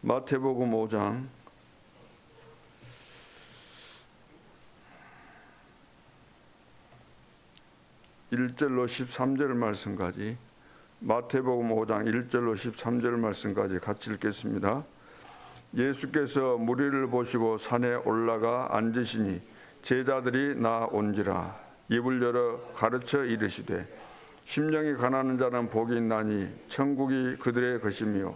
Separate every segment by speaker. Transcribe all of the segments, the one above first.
Speaker 1: 마태복음 5장 1절로 13절 말씀까지, 마태복음 5장 1절로 13절 말씀까지 같이 읽겠습니다. 예수께서 무리를 보시고 산에 올라가 앉으시니 제자들이 나온지라. 입을 열어 가르쳐 이르시되, 심령이 가난한 자는 복이 있나니 천국이 그들의 것이며,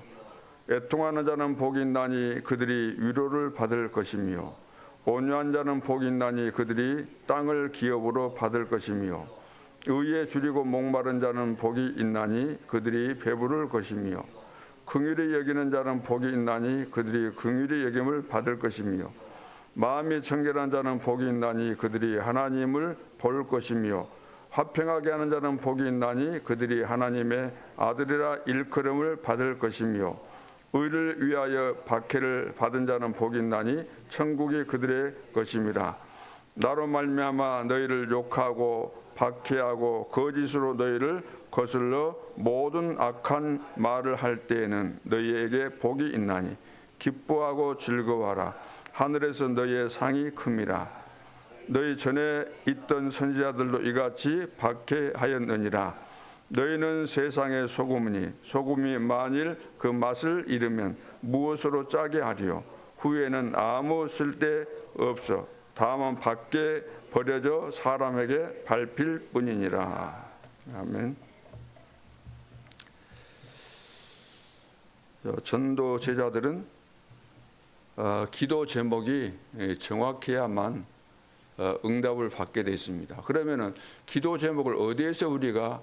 Speaker 1: 애통하는 자는 복이 있나니 그들이 위로를 받을 것이며, 온유한 자는 복이 있나니 그들이 땅을 기업으로 받을 것이며, 의에 줄이고 목마른 자는 복이 있나니 그들이 배부를 것이며, 긍휼히 여기는 자는 복이 있나니 그들이 긍휼히 여김을 받을 것이며, 마음이 청결한 자는 복이 있나니 그들이 하나님을 볼 것이며, 화평하게 하는 자는 복이 있나니 그들이 하나님의 아들이라 일컬음을 받을 것이며, 의를 위하여 박해를 받은 자는 복이 있나니 천국이 그들의 것임이라. 나로 말미암아 너희를 욕하고 박해하고 거짓으로 너희를 거슬러 모든 악한 말을 할 때에는 너희에게 복이 있나니 기뻐하고 즐거워하라. 하늘에서 너희의 상이 큽니다. 너희 전에 있던 선지자들도 이같이 박해하였느니라. 너희는 세상의 소금이니 소금이 만일 그 맛을 잃으면 무엇으로 짜게 하리요? 후에는 아무 쓸데 없어 다만 밖에 버려져 사람에게 밟힐 뿐이니라. 아멘. 전도 제자들은 기도 제목이 정확해야만 응답을 받게 되어 있습니다. 그러면은 기도 제목을 어디에서 우리가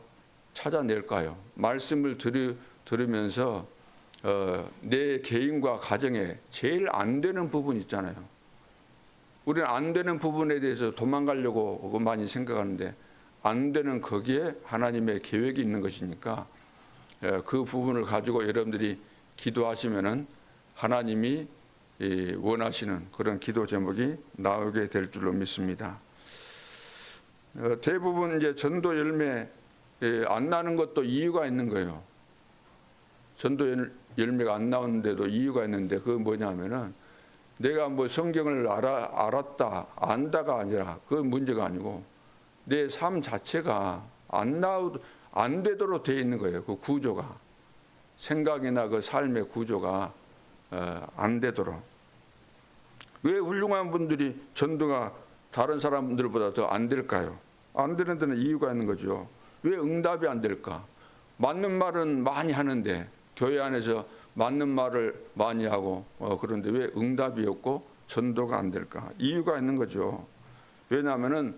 Speaker 1: 찾아낼까요? 말씀을 들으면서 내 개인과 가정에 제일 안 되는 부분 있잖아요. 우리는 안 되는 부분에 대해서 도망가려고 많이 생각하는데, 안 되는 거기에 하나님의 계획이 있는 것이니까 그 부분을 가지고 여러분들이 기도하시면은 하나님이 원하시는 그런 기도 제목이 나오게 될 줄로 믿습니다. 대부분 이제 전도 열매 안 나는 것도 이유가 있는 거예요. 전도 열매가 안 나오는데도 이유가 있는데, 그건 뭐냐면은 내가 뭐 성경을 알았다 안다가 아니라, 그건 문제가 아니고 내 삶 자체가 안 되도록 되어 있는 거예요. 그 구조가, 생각이나 그 삶의 구조가 안 되도록. 왜 훌륭한 분들이 전도가 다른 사람들보다 더 안 될까요? 안 되는 데는 이유가 있는 거죠. 왜 응답이 안 될까? 맞는 말은 많이 하는데, 교회 안에서 맞는 말을 많이 하고 그런데 왜 응답이 없고 전도가 안 될까? 이유가 있는 거죠. 왜냐하면은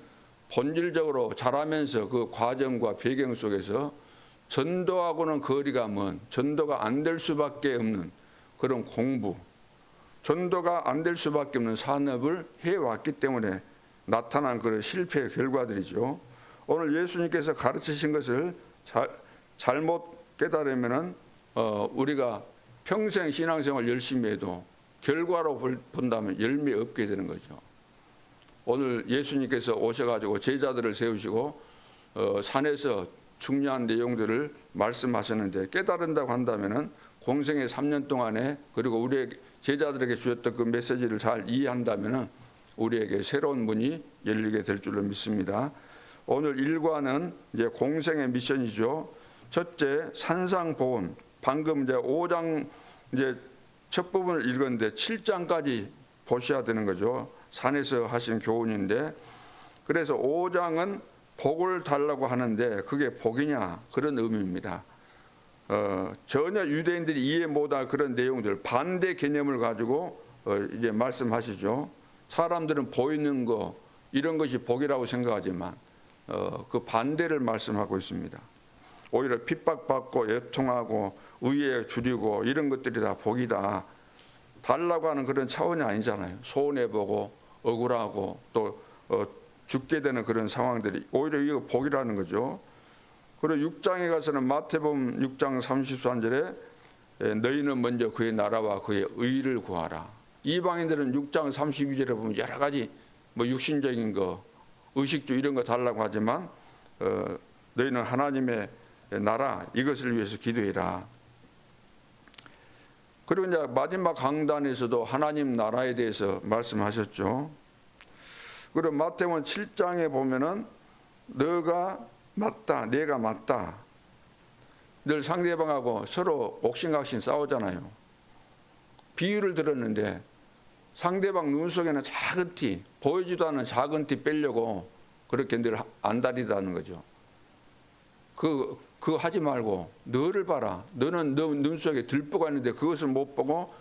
Speaker 1: 본질적으로 자라면서 그 과정과 배경 속에서 전도하고는 거리가 먼, 전도가 안 될 수밖에 없는 그런 공부, 전도가 안 될 수밖에 없는 산업을 해왔기 때문에 나타난 그런 실패의 결과들이죠. 오늘 예수님께서 가르치신 것을 잘못 깨달으면은 우리가 평생 신앙생활 열심히 해도 결과로 본다면 열매 없게 되는 거죠. 오늘 예수님께서 오셔가지고 제자들을 세우시고 산에서 중요한 내용들을 말씀하셨는데, 깨달은다고 한다면은 공생의 3년 동안에, 그리고 우리의 제자들에게 주셨던 그 메시지를 잘 이해한다면은 우리에게 새로운 문이 열리게 될 줄로 믿습니다. 오늘 1과는 이제 공생의 미션이죠. 첫째, 산상보훈. 방금 이제 5장 이제 첫 부분을 읽었는데 7장까지 보셔야 되는 거죠. 산에서 하신 교훈인데, 그래서 5장은 복을 달라고 하는데 그게 복이냐, 그런 의미입니다. 전혀 유대인들이 이해 못할 그런 내용들, 반대 개념을 가지고 이제 말씀하시죠. 사람들은 보이는 거 이런 것이 복이라고 생각하지만 그 반대를 말씀하고 있습니다. 오히려 핍박받고 애통하고 의에 줄이고 이런 것들이 다 복이다. 달라고 하는 그런 차원이 아니잖아요. 손해보고 억울하고 또 죽게 되는 그런 상황들이 오히려 이거 복이라는 거죠. 그리고 6장에 가서는 마태복음 6장 33절에 너희는 먼저 그의 나라와 그의 의를 구하라. 이방인들은 6장 32절에 보면 여러 가지 뭐 육신적인 거, 의식주 이런 거 달라고 하지만 너희는 하나님의 나라 이것을 위해서 기도해라. 그리고 이제 마지막 강단에서도 하나님 나라에 대해서 말씀하셨죠. 그리고 마태복음 7장에 보면은 너가 맞다, 내가 맞다. 늘 상대방하고 서로 옥신각신 싸우잖아요. 비유를 들었는데 상대방 눈 속에는 작은 티, 보이지도 않는 작은 티 빼려고 그렇게 늘 안달이다는 거죠. 그거 하지 말고 너를 봐라. 너는 너 눈 속에 들보가 있는데 그것을 못 보고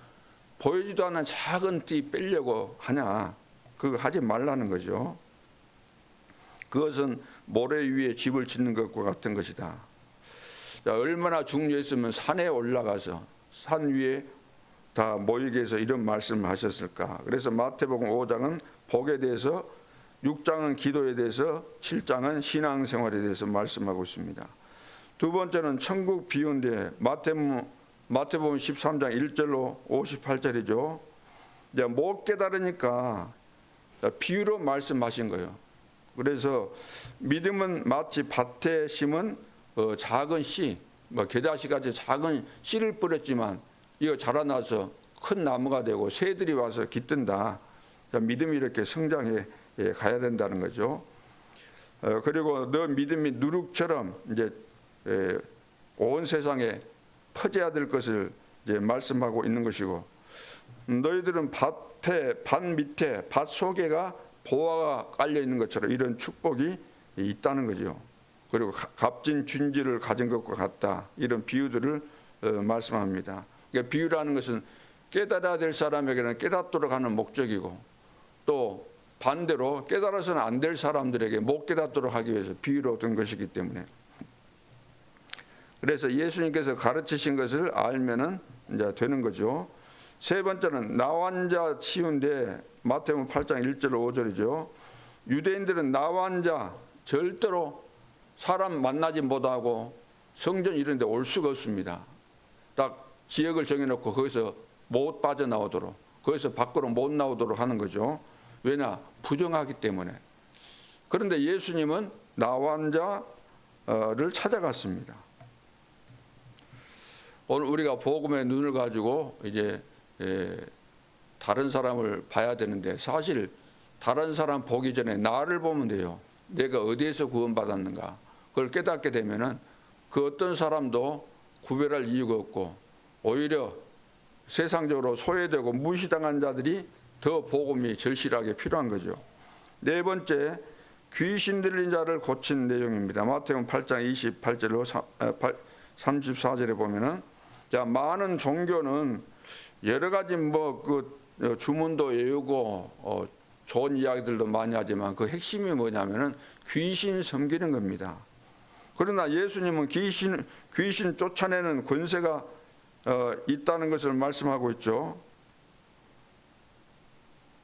Speaker 1: 보이지도 않는 작은 티 빼려고 하냐. 그거 하지 말라는 거죠. 그것은 모래 위에 집을 짓는 것과 같은 것이다. 자, 얼마나 중요했으면 산에 올라가서 산 위에 다 모이게 해서 이런 말씀을 하셨을까. 그래서 마태복음 5장은 복에 대해서, 6장은 기도에 대해서, 7장은 신앙생활에 대해서 말씀하고 있습니다. 두 번째는 천국 비유인데 마태복음 13장 1절로 58절이죠. 이제 못 깨달으니까 비유로 말씀하신 거예요. 그래서 믿음은 마치 밭에 심은 작은 씨, 겨자씨 같이 작은 씨를 뿌렸지만 이거 자라나서 큰 나무가 되고 새들이 와서 깃든다. 믿음이 이렇게 성장해 가야 된다는 거죠. 그리고 너 믿음이 누룩처럼 이제 온 세상에 퍼져야 될 것을 이제 말씀하고 있는 것이고, 너희들은 밭 밑에 밭 속에가 보화가 깔려 있는 것처럼 이런 축복이 있다는 거죠. 그리고 값진 진지를 가진 것과 같다. 이런 비유들을 말씀합니다. 그러니까 비유라는 것은 깨달아야 될 사람에게는 깨닫도록 하는 목적이고, 또 반대로 깨달아서는 안 될 사람들에게 못 깨닫도록 하기 위해서 비유로 된 것이기 때문에, 그래서 예수님께서 가르치신 것을 알면은 이제 되는 거죠. 세 번째는 나환자 치유인데 마태복음 8장 1절 5절이죠. 유대인들은 나환자 절대로 사람 만나지 못하고 성전 이런 데 올 수가 없습니다. 딱 지역을 정해놓고 거기서 못 빠져나오도록, 거기서 밖으로 못 나오도록 하는 거죠. 왜냐? 부정하기 때문에. 그런데 예수님은 나환자를 찾아갔습니다. 오늘 우리가 복음의 눈을 가지고 이제 다른 사람을 봐야 되는데, 사실 다른 사람 보기 전에 나를 보면 돼요. 내가 어디에서 구원받았는가. 그걸 깨닫게 되면은 그 어떤 사람도 구별할 이유가 없고, 오히려 세상적으로 소외되고 무시당한 자들이 더 복음이 절실하게 필요한 거죠. 네 번째, 귀신 들린 자를 고친 내용입니다. 마태복음 8장 28절로 34절에 보면은, 자, 많은 종교는 여러 가지 주문도 외우고 좋은 이야기들도 많이 하지만 그 핵심이 뭐냐면은 귀신 섬기는 겁니다. 그러나 예수님은 귀신 쫓아내는 권세가 있다는 것을 말씀하고 있죠.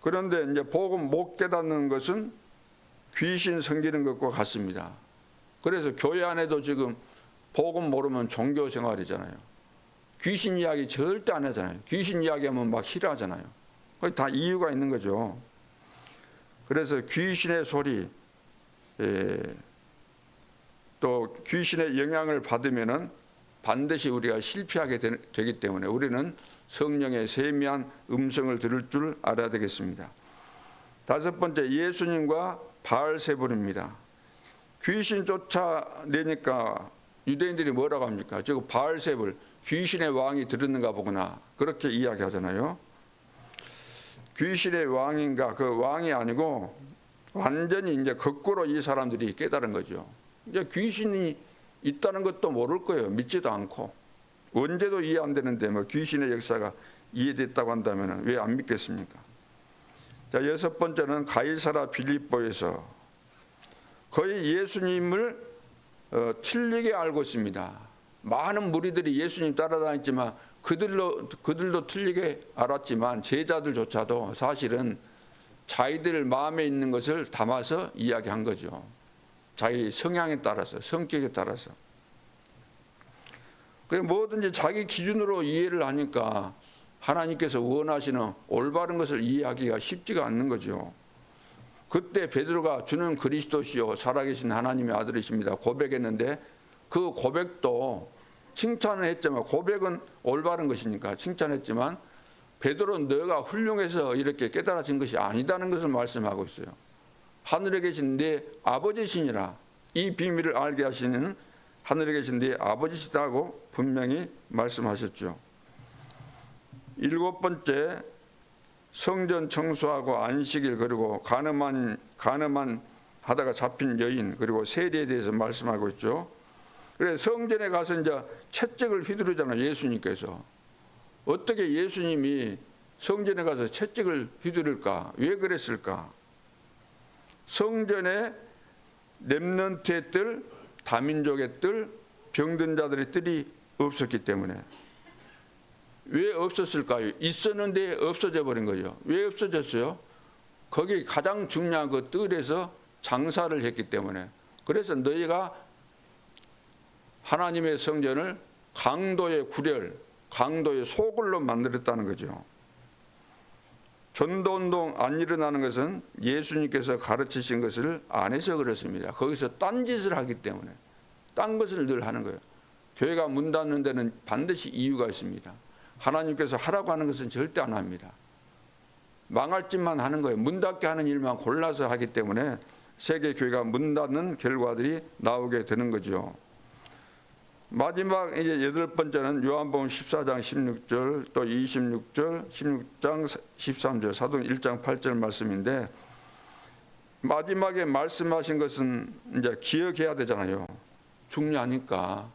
Speaker 1: 그런데 이제 복음 못 깨닫는 것은 귀신 섬기는 것과 같습니다. 그래서 교회 안에도 지금 복음 모르면 종교 생활이잖아요. 귀신 이야기 절대 안 하잖아요. 귀신 이야기하면 막 싫어하잖아요. 거기 다 이유가 있는 거죠. 그래서 귀신의 소리, 또 귀신의 영향을 받으면은 반드시 우리가 실패하게 되기 때문에 우리는 성령의 세미한 음성을 들을 줄 알아야 되겠습니다. 다섯 번째, 예수님과 바알세불입니다. 귀신 쫓아내니까 유대인들이 뭐라고 합니까? 저거 바알세불, 귀신의 왕이 들었는가 보구나, 그렇게 이야기하잖아요. 귀신의 왕인가? 그 왕이 아니고 완전히 이제 거꾸로 이 사람들이 깨달은 거죠. 이제 귀신이 있다는 것도 모를 거예요. 믿지도 않고. 언제도 이해 안 되는데 귀신의 역사가 이해됐다고 한다면 왜 안 믿겠습니까? 자, 여섯 번째는 가이사라 빌립보에서 거의 예수님을 틀리게 알고 있습니다. 많은 무리들이 예수님 따라다녔지만 그들도 틀리게 알았지만 제자들조차도 사실은 자기들 마음에 있는 것을 담아서 이야기한 거죠. 자기 성향에 따라서, 성격에 따라서. 뭐든지 자기 기준으로 이해를 하니까 하나님께서 원하시는 올바른 것을 이해하기가 쉽지가 않는 거죠. 그때 베드로가 주는 그리스도시요 살아계신 하나님의 아들이십니다 고백했는데, 그 고백도 칭찬은 했지만 고백은 올바른 것이니까 칭찬했지만 베드로 너가 훌륭해서 이렇게 깨달아진 것이 아니다는 것을 말씀하고 있어요. 하늘에 계신 네 아버지시니라. 이 비밀을 알게 하시는 하늘에 계신 네 아버지시다고 분명히 말씀하셨죠. 7번째, 성전 청소하고 안식일, 그리고 가늠한 하다가 잡힌 여인, 그리고 세리에 대해서 말씀하고 있죠. 그래서 성전에 가서 이제 채찍을 휘두르잖아요. 예수님께서. 어떻게 예수님이 성전에 가서 채찍을 휘두를까? 왜 그랬을까? 성전에 렘넌트의 뜰, 다민족의 뜰, 병든 자들의 뜰이 없었기 때문에. 왜 없었을까요? 있었는데 없어져 버린 거죠. 왜 없어졌어요? 거기 가장 중요한 그 뜰에서 장사를 했기 때문에. 그래서 너희가 하나님의 성전을 강도의 구렬, 강도의 소굴로 만들었다는 거죠. 전도운동 안 일어나는 것은 예수님께서 가르치신 것을 안 해서 그렇습니다. 거기서 딴짓을 하기 때문에. 딴 것을 늘 하는 거예요. 교회가 문 닫는 데는 반드시 이유가 있습니다. 하나님께서 하라고 하는 것은 절대 안 합니다. 망할 짓만 하는 거예요. 문 닫게 하는 일만 골라서 하기 때문에 세계 교회가 문 닫는 결과들이 나오게 되는 거죠. 마지막 이제 8번째는 요한복음 14장 16절 또 26절 16장 13절 사도행 1장 8절 말씀인데, 마지막에 말씀하신 것은 이제 기억해야 되잖아요. 중요하니까.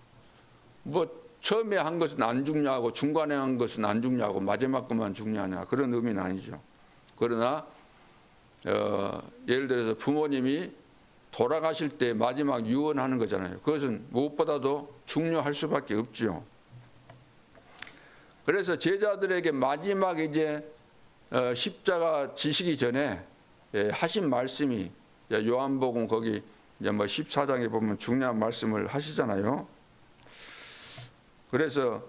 Speaker 1: 뭐 처음에 한 것은 안 중요하고 중간에 한 것은 안 중요하고 마지막 것만 중요하냐, 그런 의미는 아니죠. 그러나 예를 들어서 부모님이 돌아가실 때 마지막 유언하는 거잖아요. 그것은 무엇보다도 중요할 수밖에 없지요. 그래서 제자들에게 마지막 이제 십자가 지시기 전에 하신 말씀이, 요한복음 거기 이제 뭐 14장에 보면 중요한 말씀을 하시잖아요. 그래서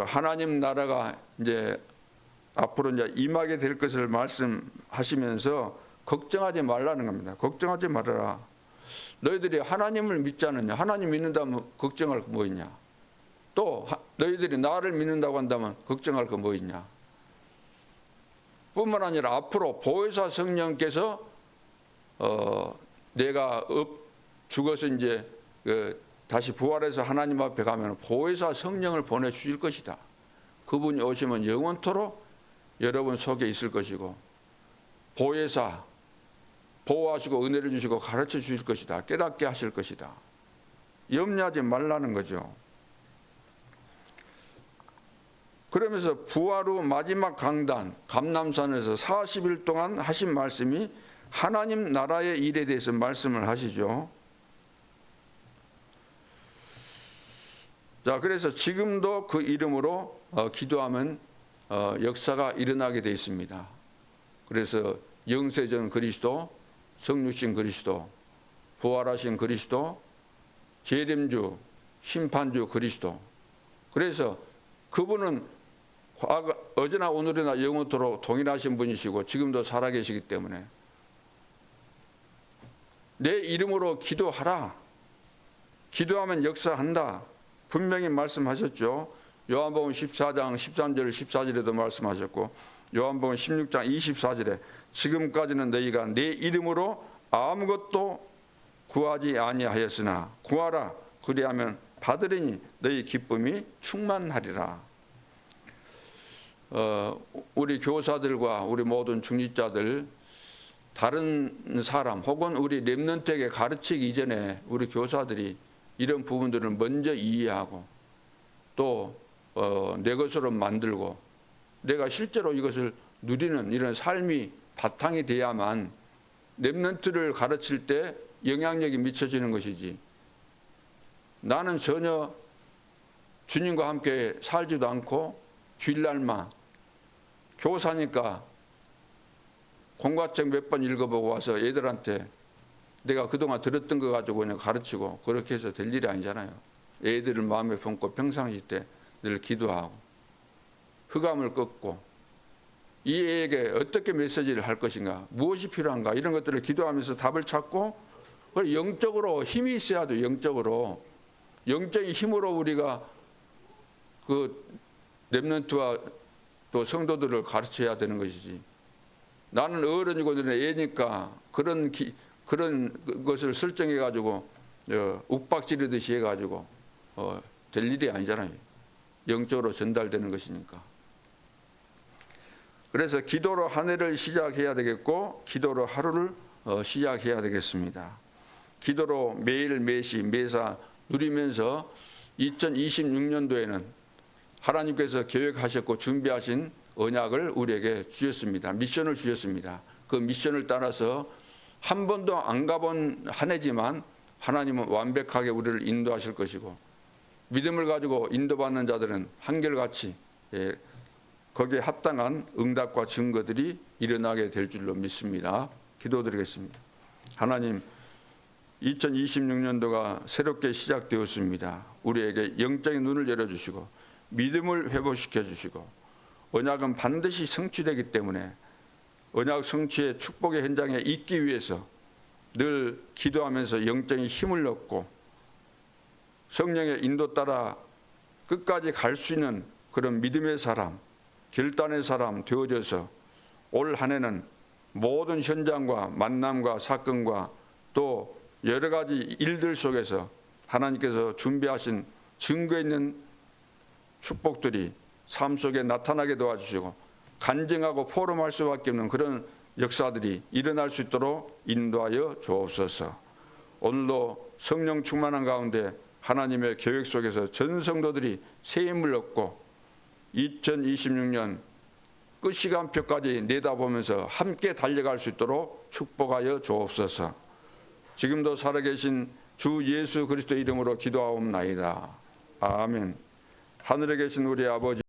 Speaker 1: 하나님 나라가 이제 앞으로 이제 임하게 될 것을 말씀하시면서 걱정하지 말라는 겁니다. 걱정하지 말아라. 너희들이 하나님을 믿지 않느냐? 하나님 믿는다면 걱정할 거 뭐 있냐? 또 너희들이 나를 믿는다고 한다면 걱정할 거 뭐 있냐? 뿐만 아니라 앞으로 보혜사 성령께서 내가 죽어서 이제 다시 부활해서 하나님 앞에 가면 보혜사 성령을 보내주실 것이다. 그분이 오시면 영원토록 여러분 속에 있을 것이고, 보혜사, 보호하시고 은혜를 주시고 가르쳐 주실 것이다. 깨닫게 하실 것이다. 염려하지 말라는 거죠. 그러면서 부활 후 마지막 강단 감람산에서 40일 동안 하신 말씀이 하나님 나라의 일에 대해서 말씀을 하시죠. 자, 그래서 지금도 그 이름으로 기도하면 역사가 일어나게 되어 있습니다. 그래서 영세전 그리스도, 성육신 그리스도, 부활하신 그리스도, 재림주, 심판주 그리스도. 그래서 그분은 어제나 오늘이나 영원토록 동일하신 분이시고 지금도 살아계시기 때문에 내 이름으로 기도하라. 기도하면 역사한다. 분명히 말씀하셨죠. 요한복음 14장 13절 14절에도 말씀하셨고, 요한복음 16장 24절에 지금까지는 너희가 내 이름으로 아무것도 구하지 아니하였으나 구하라. 그리하면 받으리니 너희 기쁨이 충만하리라. 우리 교사들과 우리 모든 중직자들, 다른 사람 혹은 우리 렘넌트에게 가르치기 이전에 우리 교사들이 이런 부분들을 먼저 이해하고 또 내 것으로 만들고 내가 실제로 이것을 누리는 이런 삶이 바탕이 돼야만 렘넌트를 가르칠 때 영향력이 미쳐지는 것이지, 나는 전혀 주님과 함께 살지도 않고 주일날만 교사니까 공과책 몇 번 읽어보고 와서 애들한테 내가 그동안 들었던 거 가지고 그냥 가르치고 그렇게 해서 될 일이 아니잖아요. 애들을 마음에 품고 평상시 때 늘 기도하고 흑암을 꺾고 이 애에게 어떻게 메시지를 할 것인가, 무엇이 필요한가, 이런 것들을 기도하면서 답을 찾고, 영적으로 힘이 있어야 돼요. 영적인 힘으로 우리가 그 렘넌트와 또 성도들을 가르쳐야 되는 것이지. 나는 어른이고 너는 애니까 그런 것을 설정해 가지고 욱박지르듯이 해 가지고 될 일이 아니잖아요. 영적으로 전달되는 것이니까. 그래서 기도로 한 해를 시작해야 되겠고 기도로 하루를 시작해야 되겠습니다. 기도로 매일 매시 매사 누리면서 2026년도에는 하나님께서 계획하셨고 준비하신 언약을 우리에게 주셨습니다. 미션을 주셨습니다. 그 미션을 따라서 한 번도 안 가본 한 해지만 하나님은 완벽하게 우리를 인도하실 것이고 믿음을 가지고 인도받는 자들은 한결같이 거기에 합당한 응답과 증거들이 일어나게 될 줄로 믿습니다. 기도드리겠습니다. 하나님, 2026년도가 새롭게 시작되었습니다. 우리에게 영적인 눈을 열어주시고 믿음을 회복시켜 주시고 언약은 반드시 성취되기 때문에 언약 성취의 축복의 현장에 있기 위해서 늘 기도하면서 영적인 힘을 얻고 성령의 인도 따라 끝까지 갈 수 있는 그런 믿음의 사람, 결단의 사람 되어져서 올 한 해는 모든 현장과 만남과 사건과 또 여러 가지 일들 속에서 하나님께서 준비하신 증거 있는 축복들이 삶 속에 나타나게 도와주시고 간증하고 포럼할 수밖에 없는 그런 역사들이 일어날 수 있도록 인도하여 주옵소서. 오늘도 성령 충만한 가운데 하나님의 계획 속에서 전 성도들이 새 힘을 얻고 2026년 끝시간표까지 내다보면서 함께 달려갈 수 있도록 축복하여 주옵소서. 지금도 살아계신 주 예수 그리스도 이름으로 기도하옵나이다. 아멘. 하늘에 계신 우리 아버지